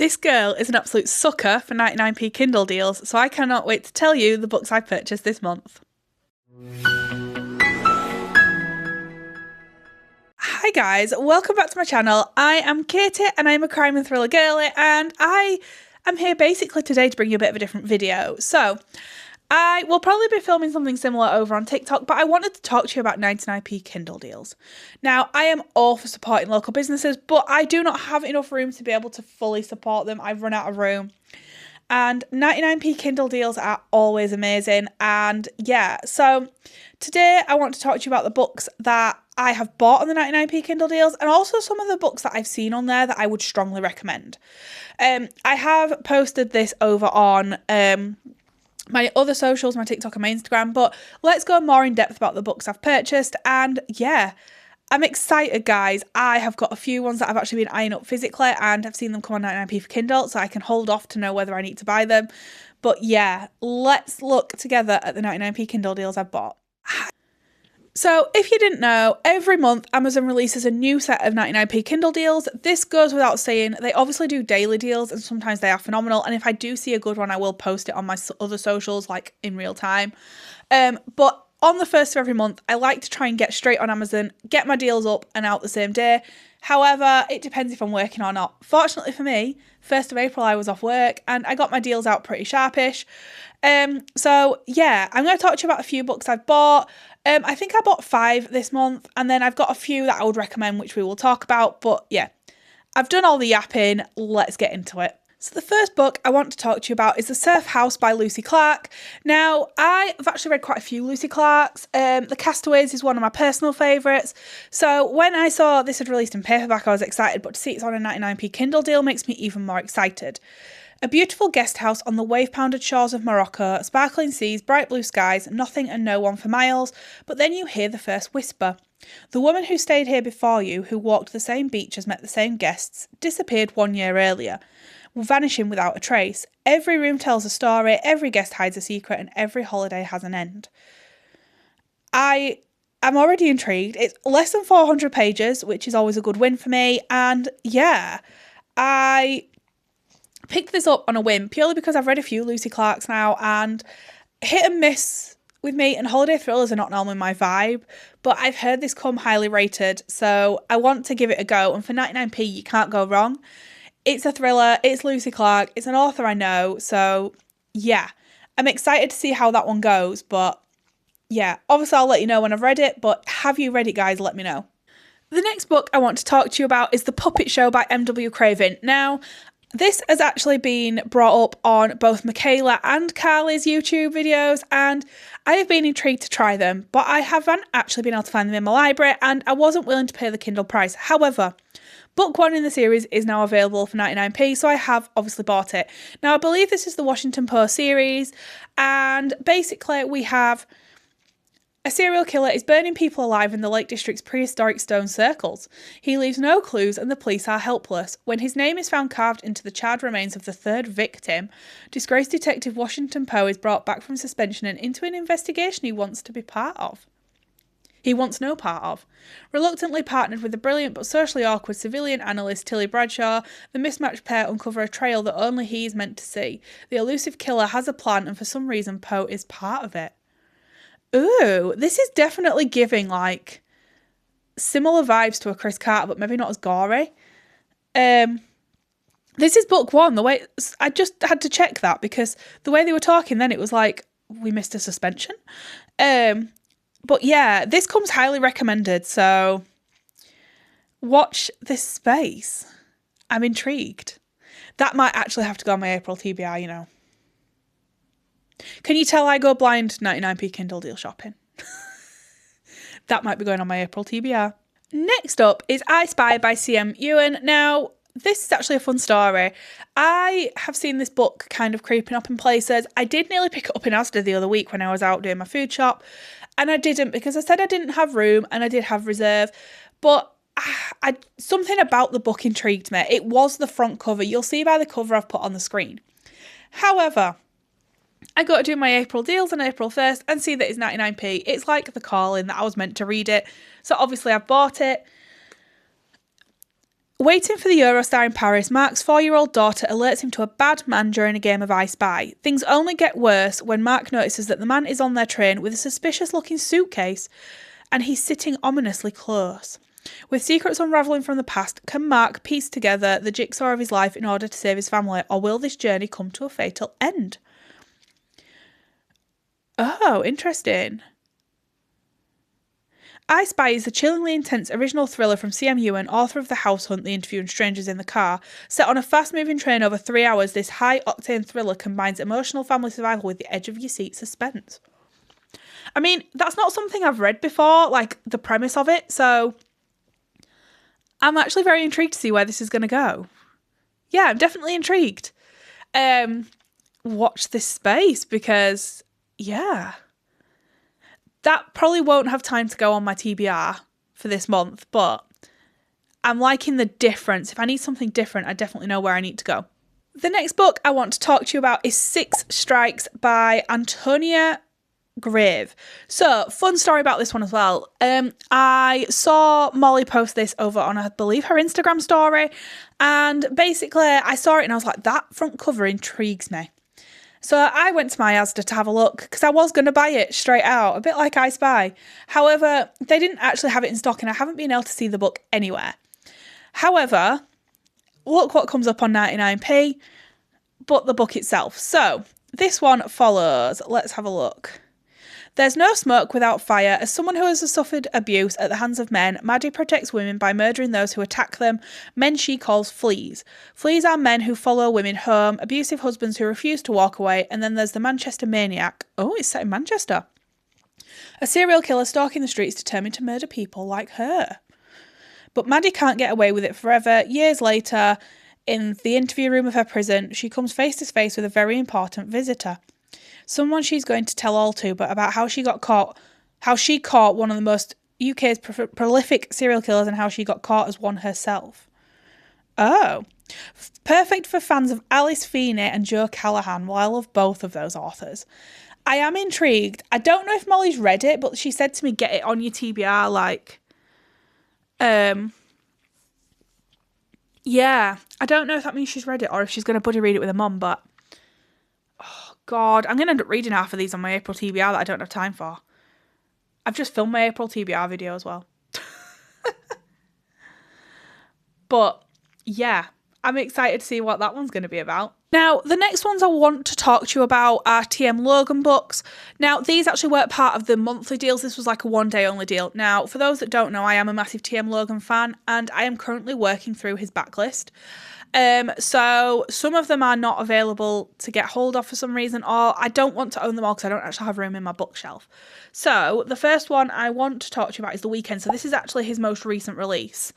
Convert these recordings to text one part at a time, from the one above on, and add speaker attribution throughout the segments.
Speaker 1: This girl is an absolute sucker for 99p Kindle deals, so I cannot wait to tell you the books I've purchased this month. Hi guys, welcome back to my channel. I am Katie and I'm a crime and thriller girly, and I am here basically today to bring you a bit of a different video. So I will probably be filming something similar over on TikTok, but I wanted to talk to you about 99p Kindle deals. Now, I am all for supporting local businesses, but I do not have enough room to be able to fully support them. I've run out of room. And 99p Kindle deals are always amazing. And yeah, so today I want to talk to you about the books that I have bought on the 99p Kindle deals, and also some of the books that I've seen on there that I would strongly recommend. I have posted this over on my other socials, my TikTok and my Instagram, but let's go more in depth about the books I've purchased. And yeah, I'm excited, guys. I have got a few ones that I've actually been eyeing up physically, and I've seen them come on 99p for Kindle, so I can hold off to know whether I need to buy them. But yeah, let's look together at the 99p Kindle deals I've bought. So if you didn't know, every month Amazon releases a new set of 99p Kindle deals. This goes without saying. They obviously do daily deals and sometimes they are phenomenal. And if I do see a good one, I will post it on my other socials, like in real time. But on the first of every month, I like to try and get straight on Amazon, get my deals up and out the same day. However, it depends if I'm working or not. Fortunately for me, 1st of April I was off work and I got my deals out pretty sharpish. So yeah, I'm going to talk to you about a few books I've bought. I think I bought 5 this month, and then I've got a few that I would recommend, which we will talk about. But yeah, I've done all the yapping. Let's get into it. So the first book I want to talk to you about is The Surf House by Lucy Clarke. Now, I've actually read quite a few Lucy Clarke's. The Castaways is one of my personal favourites. So when I saw this had released in paperback, I was excited, but to see it's on a 99p Kindle deal makes me even more excited. A beautiful guest house on the wave-pounded shores of Morocco, sparkling seas, bright blue skies, nothing and no one for miles, but then you hear the first whisper. The woman who stayed here before you, who walked the same beaches, met the same guests, disappeared 1 year earlier, vanishing without a trace. Every room tells a story, every guest hides a secret, and every holiday has an end. I'm already intrigued. It's less than 400 pages, which is always a good win for me, and yeah, I picked this up on a whim purely because I've read a few Lucy Clarke's now, and hit and miss with me, and holiday thrillers are not normally my vibe, but I've heard this come highly rated, so I want to give it a go. And for 99p, you can't go wrong. It's a thriller, it's Lucy Clarke, it's an author I know, so yeah, I'm excited to see how that one goes. But yeah, obviously I'll let you know when I've read it, but have you read it, guys? Let me know. The next book I want to talk to you about is The Puppet Show by M.W. Craven. Now, this has actually been brought up on both Michaela and Carly's YouTube videos, and I have been intrigued to try them, but I haven't actually been able to find them in my library, and I wasn't willing to pay the Kindle price. However, book 1 in the series is now available for 99p, so I have obviously bought it. Now, I believe this is the Washington Post series, and basically we have a serial killer is burning people alive in the Lake District's prehistoric stone circles. He leaves no clues and the police are helpless. When his name is found carved into the charred remains of the 3rd victim, disgraced Detective Washington Poe is brought back from suspension and into an investigation he wants to be part of. He wants no part of. Reluctantly partnered with the brilliant but socially awkward civilian analyst Tilly Bradshaw, the mismatched pair uncover a trail that only he is meant to see. The elusive killer has a plan, and for some reason Poe is part of it. Ooh, this is definitely giving like similar vibes to a Chris Carter, but maybe not as gory. This is book 1. The way I just had to check that because the way they were talking then, it was like we missed a suspension. But yeah, this comes highly recommended. So watch this space. I'm intrigued. That might actually have to go on my April TBR, you know. Can you tell I go blind 99p Kindle deal shopping? That might be going on my April TBR. Next up is I Spy by C.M. Ewan. Now, this is actually a fun story. I have seen this book kind of creeping up in places. I did nearly pick it up in Asda the other week when I was out doing my food shop, and I didn't because I said I didn't have room and I did have reserve. But something about the book intrigued me. It was the front cover. You'll see by the cover I've put on the screen. However, I got to do my April deals on April 1st and see that it's 99p. It's like The Calling, that I was meant to read it. So obviously I've bought it. Waiting for the Eurostar in Paris, Mark's 4-year-old daughter alerts him to a bad man during a game of I Spy. Things only get worse when Mark notices that the man is on their train with a suspicious-looking suitcase, and he's sitting ominously close. With secrets unravelling from the past, can Mark piece together the jigsaw of his life in order to save his family, or will this journey come to a fatal end? Oh, interesting. I Spy is a chillingly intense original thriller from C.M. Ewan, author of The House Hunt, The Interview and Strangers in the Car. Set on a fast-moving train over 3 hours, this high-octane thriller combines emotional family survival with the edge-of-your-seat suspense. I mean, that's not something I've read before, like the premise of it, so I'm actually very intrigued to see where this is going to go. Yeah, I'm definitely intrigued. Watch this space because, yeah, that probably won't have time to go on my TBR for this month, but I'm liking the difference. If I need something different, I definitely know where I need to go. The next book I want to talk to you about is Six Strikes by Antonia Grave. So, fun story about this one as well. I saw Molly post this over on, I believe, her Instagram story, and basically I saw it and I was like, that front cover intrigues me. So I went to my Asda to have a look because I was going to buy it straight out, a bit like I Spy. However, they didn't actually have it in stock and I haven't been able to see the book anywhere. However, look what comes up on 99p, but the book itself. So this one follows. Let's have a look. There's no smoke without fire. As someone who has suffered abuse at the hands of men, Maddie protects women by murdering those who attack them, men she calls fleas. Fleas are men who follow women home, abusive husbands who refuse to walk away, and then there's the Manchester maniac. Oh, it's set in Manchester. A serial killer stalking the streets determined to murder people like her. But Maddie can't get away with it forever. Years later, in the interview room of her prison, she comes face to face with a very important visitor. Someone she's going to tell all to, but about how she caught one of the most UK's prolific serial killers and how she got caught as one herself. Oh. Perfect for fans of Alice Feeney and Joe Callahan. Well, I love both of those authors. I am intrigued. I don't know if Molly's read it, but she said to me, get it on your TBR, like, yeah. I don't know if that means she's read it or if she's going to buddy read it with her mum, but God, I'm going to end up reading half of these on my April TBR that I don't have time for. I've just filmed my April TBR video as well. But yeah, I'm excited to see what that one's going to be about. Now, the next ones I want to talk to you about are TM Logan books. Now, these actually weren't part of the monthly deals. This was like a one-day only deal. Now, for those that don't know, I am a massive TM Logan fan and I am currently working through his backlist. So some of them are not available to get hold of for some reason, or I don't want to own them all because I don't actually have room in my bookshelf. So the first one I want to talk to you about is The Weekend. So this is actually his most recent release.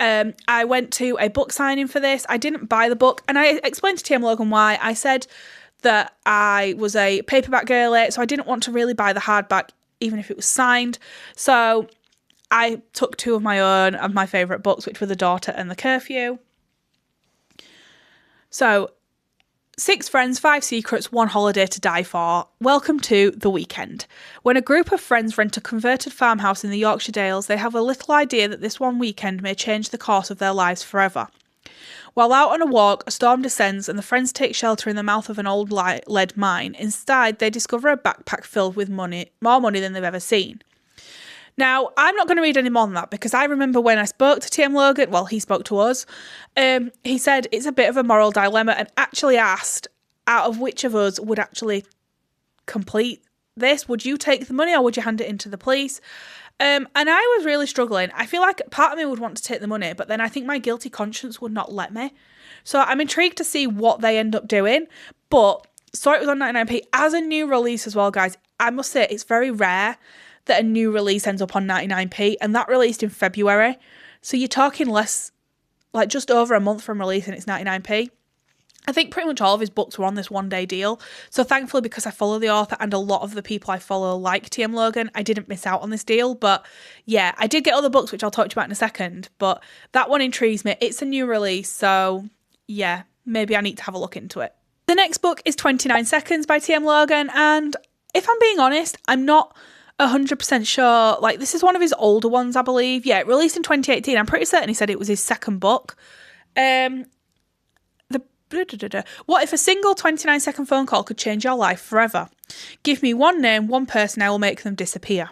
Speaker 1: I went to a book signing for this. I didn't buy the book, and I explained to TM Logan why. I said that I was a paperback girly, so I didn't want to really buy the hardback, even if it was signed. So I took two of my own of my favourite books, which were The Daughter and The Curfew. So, 6 friends, 5 secrets, 1 holiday to die for. Welcome to The Weekend. When a group of friends rent a converted farmhouse in the Yorkshire Dales, they have a little idea that this one weekend may change the course of their lives forever. While out on a walk, a storm descends and the friends take shelter in the mouth of an old lead mine. Inside, they discover a backpack filled with money, more money than they've ever seen. Now, I'm not going to read any more than that because I remember when I spoke to TM Logan, well, he spoke to us, he said it's a bit of a moral dilemma and actually asked out of which of us would actually complete this. Would you take the money or would you hand it into the police? And I was really struggling. I feel like part of me would want to take the money, but then I think my guilty conscience would not let me. So I'm intrigued to see what they end up doing. But so it was on 99p as a new release as well, guys. I must say it's very rare that a new release ends up on 99p, and that released in February. So you're talking less, like just over a month from release and it's 99p. I think pretty much all of his books were on this one-day deal. So thankfully, because I follow the author and a lot of the people I follow like TM Logan, I didn't miss out on this deal. But yeah, I did get other books, which I'll talk to you about in a second. But that one intrigues me. It's a new release, so yeah, maybe I need to have a look into it. The next book is 29 Seconds by TM Logan, and if I'm being honest, I'm not 100% sure. Like, this is one of his older ones, I believe. Yeah, released in 2018. I'm pretty certain he said it was his second book. What if a single 29-second phone call could change your life forever? Give me one name, one person, I will make them disappear.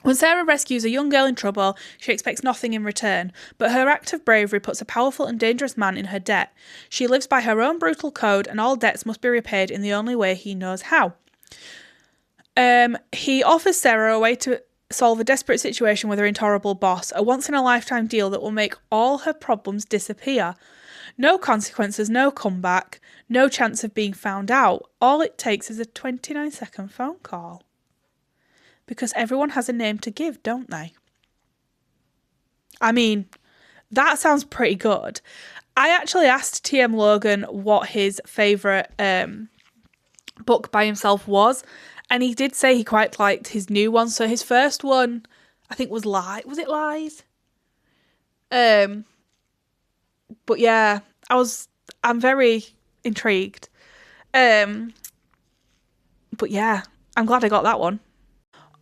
Speaker 1: When Sarah rescues a young girl in trouble, she expects nothing in return, but her act of bravery puts a powerful and dangerous man in her debt. She lives by her own brutal code, and all debts must be repaid in the only way he knows how. He offers Sarah a way to solve a desperate situation with her intolerable boss, a once-in-a-lifetime deal that will make all her problems disappear. No consequences, no comeback, no chance of being found out. All it takes is a 29-second phone call. Because everyone has a name to give, don't they? I mean, that sounds pretty good. I actually asked TM Logan what his favourite book by himself was, and he did say he quite liked his new one. So his first one, I think, was Lies. Was it Lies? But yeah, I'm very intrigued. But yeah, I'm glad I got that one.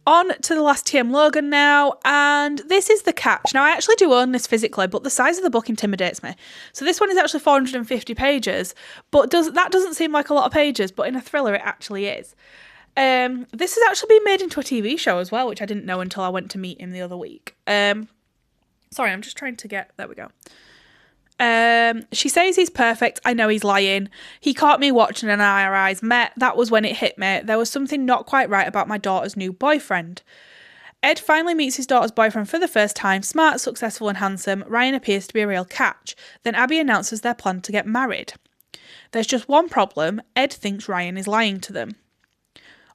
Speaker 1: On to the last TM Logan now, and this is the catch. Now, I actually do own this physically, but the size of the book intimidates me. So this one is actually 450 pages, but that doesn't seem like a lot of pages, but in a thriller it actually is. This has actually been made into a TV show as well, which I didn't know until I went to meet him the other week. Sorry, I'm just trying to get... There we go. She says he's perfect. I know he's lying. He caught me watching and our eyes met. That was when it hit me. There was something not quite right about my daughter's new boyfriend. Ed finally meets his daughter's boyfriend for the first time. Smart, successful and handsome. Ryan appears to be a real catch. Then Abby announces their plan to get married. There's just one problem. Ed thinks Ryan is lying to them.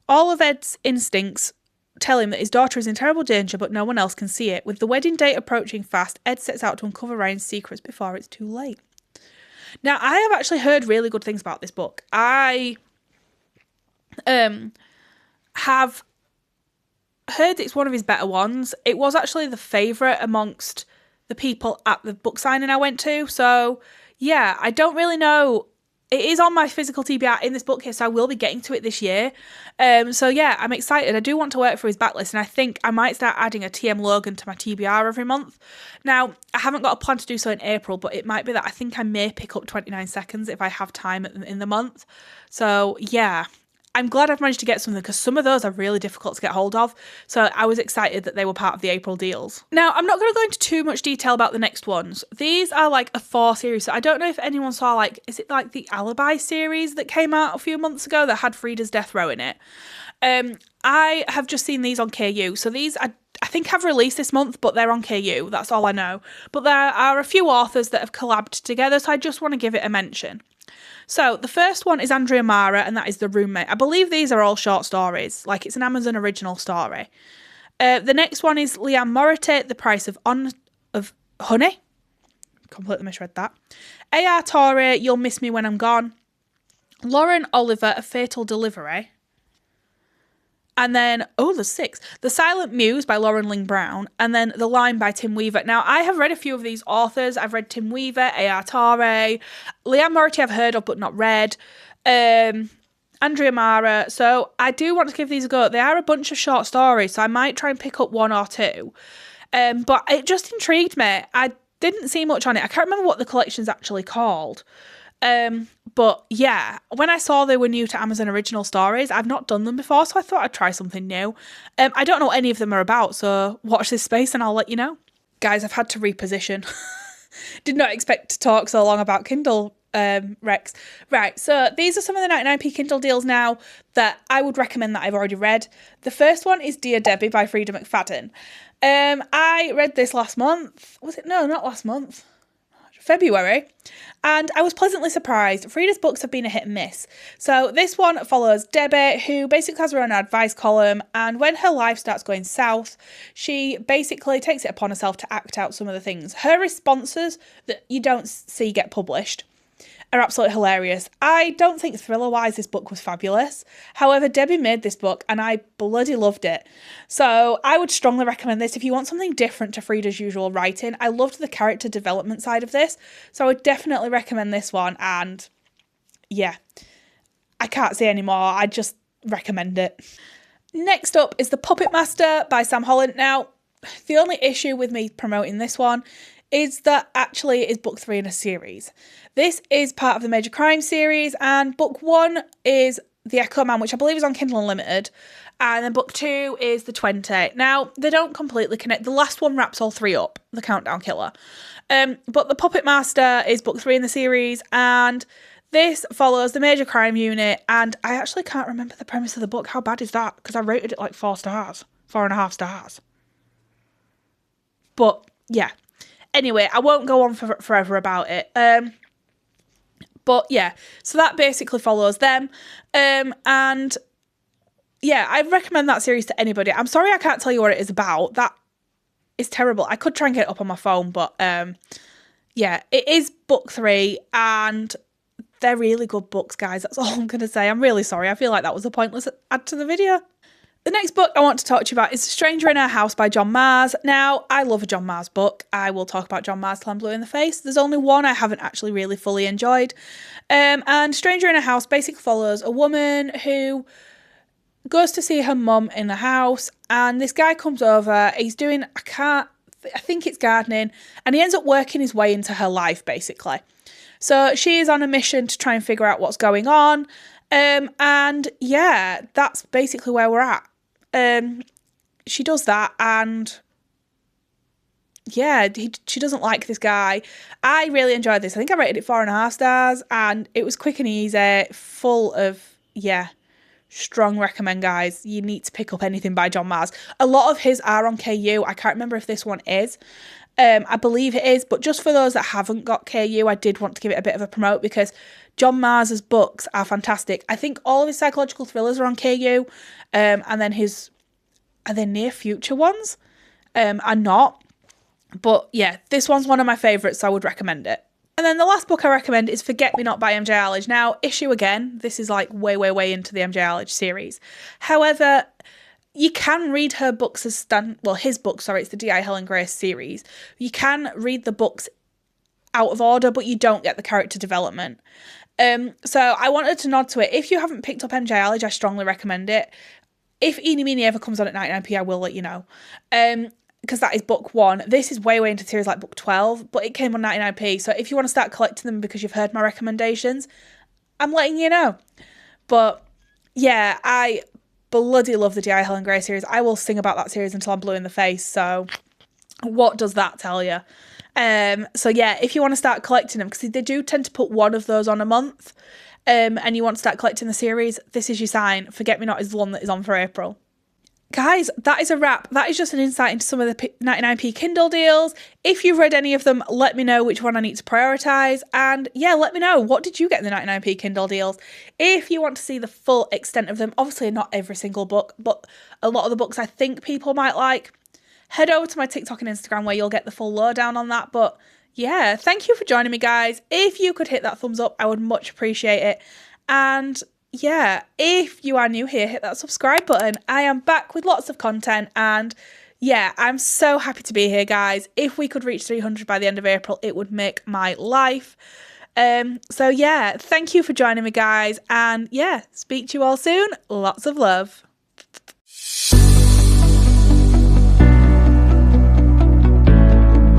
Speaker 1: All of Ed's instincts tell him that his daughter is in terrible danger, but no one else can see it. With the wedding date approaching fast, Ed sets out to uncover Ryan's secrets before it's too late. Now, I have actually heard really good things about this book. I have heard it's one of his better ones. It was actually the favourite amongst the people at the book signing I went to. So, yeah, I don't really know. It is on my physical TBR in this book here, so I will be getting to it this year. So yeah, I'm excited. I do want to work for his backlist, and I think I might start adding a TM Logan to my TBR every month. Now, I haven't got a plan to do so in April, but it might be that I think I may pick up 29 seconds if I have time in the month. So yeah, I'm glad I've managed to get something, because some of those are really difficult to get hold of. So I was excited that they were part of the April deals. Now, I'm not going to go into too much detail about the next ones. These are like a 4 series. So I don't know if anyone saw, like, is it like the Alibi series that came out a few months ago that had Frida's death row in it? I have just seen these on KU. So these I think have released this month, but they're on KU. That's all I know. But there are a few authors that have collabed together, so I just want to give it a mention. So the first one is Andrea Mara, and that is The Roommate. I believe these are all short stories, like it's an Amazon original story. The next one is Leanne Mority, The Price of Honey. Completely misread that. A.R. Torre, You'll Miss Me When I'm Gone. Lauren Oliver, A Fatal Delivery. And then, there's 6. The Silent Muse by Lauren Ling Brown. And then The Line by Tim Weaver. Now, I have read a few of these authors. I've read Tim Weaver, A.R. Torre. Leanne Mority I've heard of but not read. Andrea Mara. So I do want to give these a go. They are a bunch of short stories, so I might try and pick up 1 or 2. But it just intrigued me. I didn't see much on it. I can't remember what the collection's actually called. But yeah, when I saw they were new to Amazon Original Stories, I've not done them before, so I thought I'd try something new. I don't know what any of them are about, so watch this space and I'll let you know. Guys, I've had to reposition. Did not expect to talk so long about Kindle Rex. Right, so these are some of the 99p Kindle deals now that I would recommend that I've already read. The first one is Dear Debbie by Frida McFadden. I read this last month. Was it? No, not last month. February, and I was pleasantly surprised. Frida's books have been a hit and miss. So this one follows Debbie, who basically has her own advice column, and when her life starts going south, she basically takes it upon herself to act out some of the things. Her responses that you don't see get published are absolutely hilarious. I don't think thriller-wise this book was fabulous. However, Debbie made this book and I bloody loved it. So I would strongly recommend this if you want something different to Frida's usual writing. I loved the character development side of this, so I would definitely recommend this one. And yeah, I can't say any more. I just recommend it. Next up is The Puppet Master by Sam Holland. Now, the only issue with me promoting this one is that actually it is book 3 in a series. This is part of the Major Crime series, and book 1 is The Echo Man, which I believe is on Kindle Unlimited, and then book 2 is The 20. Now, they don't completely connect. The last one wraps all 3 up, The Countdown Killer. But The Puppet Master is book 3 in the series, and this follows the Major Crime Unit, and I actually can't remember the premise of the book. How bad is that? Because I rated it like 4 stars, 4.5 stars. But yeah, anyway, I won't go on forever about it. But yeah, so that basically follows them. And yeah, I recommend that series to anybody. I'm sorry I can't tell you what it is about. That is terrible. I could try and get it up on my phone, but yeah, it is book 3, and they're really good books, guys. That's all I'm going to say. I'm really sorry. I feel like that was a pointless add to the video. The next book I want to talk to you about is Stranger in Our House by John Marrs. Now, I love a John Marrs book. I will talk about John Marrs till I'm blue in the face. There's only one I haven't actually really fully enjoyed. And Stranger in Our House basically follows a woman who goes to see her mum in the house, and this guy comes over. He's doing, I think it's gardening, and he ends up working his way into her life, basically. So she is on a mission to try and figure out what's going on. And yeah, that's basically where we're at. She does that, and yeah, she doesn't like this guy. I really enjoyed this. I think I rated it 4.5 stars, and it was quick and easy, full of, yeah, strong recommend, guys. You need to pick up anything by John Marrs. A lot of his are on KU. I can't remember if this one is. I believe it is, but just for those that haven't got KU, I did want to give it a bit of a promote because John Marrs's books are fantastic. I think all of his psychological thrillers are on KU, and then are they near future ones? Are not. But yeah, this one's one of my favourites, so I would recommend it. And then the last book I recommend is Forget Me Not by MJ Arledge. Now, issue again, this is like way into the MJ Arledge series. However, you can read her books as his books, sorry, it's the D.I. Helen Grace series. You can read the books out of order, but you don't get the character development. So I wanted to nod to it. If you haven't picked up MJ Arledge, I strongly recommend it. If Eeny Meeny ever comes on at 99p, I will let you know. Because that is book 1. This is way into the series, like book 12, but it came on 99p. So if you want to start collecting them because you've heard my recommendations, I'm letting you know. But yeah, I bloody love the D.I. Helen Grace series. I will sing about that series until I'm blue in the face. So what does that tell you? So yeah, if you want to start collecting them, because they do tend to put one of those on a month, and you want to start collecting the series, this is your sign. Forget Me Not is the one that is on for April. Guys, that is a wrap. That is just an insight into some of the 99p Kindle deals. If you've read any of them, let me know which one I need to prioritise. And yeah, let me know, what did you get in the 99p Kindle deals? If you want to see the full extent of them, obviously not every single book, but a lot of the books I think people might like, head over to my TikTok and Instagram where you'll get the full lowdown on that. But yeah, thank you for joining me, guys. If you could hit that thumbs up, I would much appreciate it. And yeah, if you are new here, hit that subscribe button. I am back with lots of content, and yeah, I'm so happy to be here, guys. If we could reach 300 by the end of April, it would make my life. So yeah, thank you for joining me, guys, and yeah, speak to you all soon. Lots of love.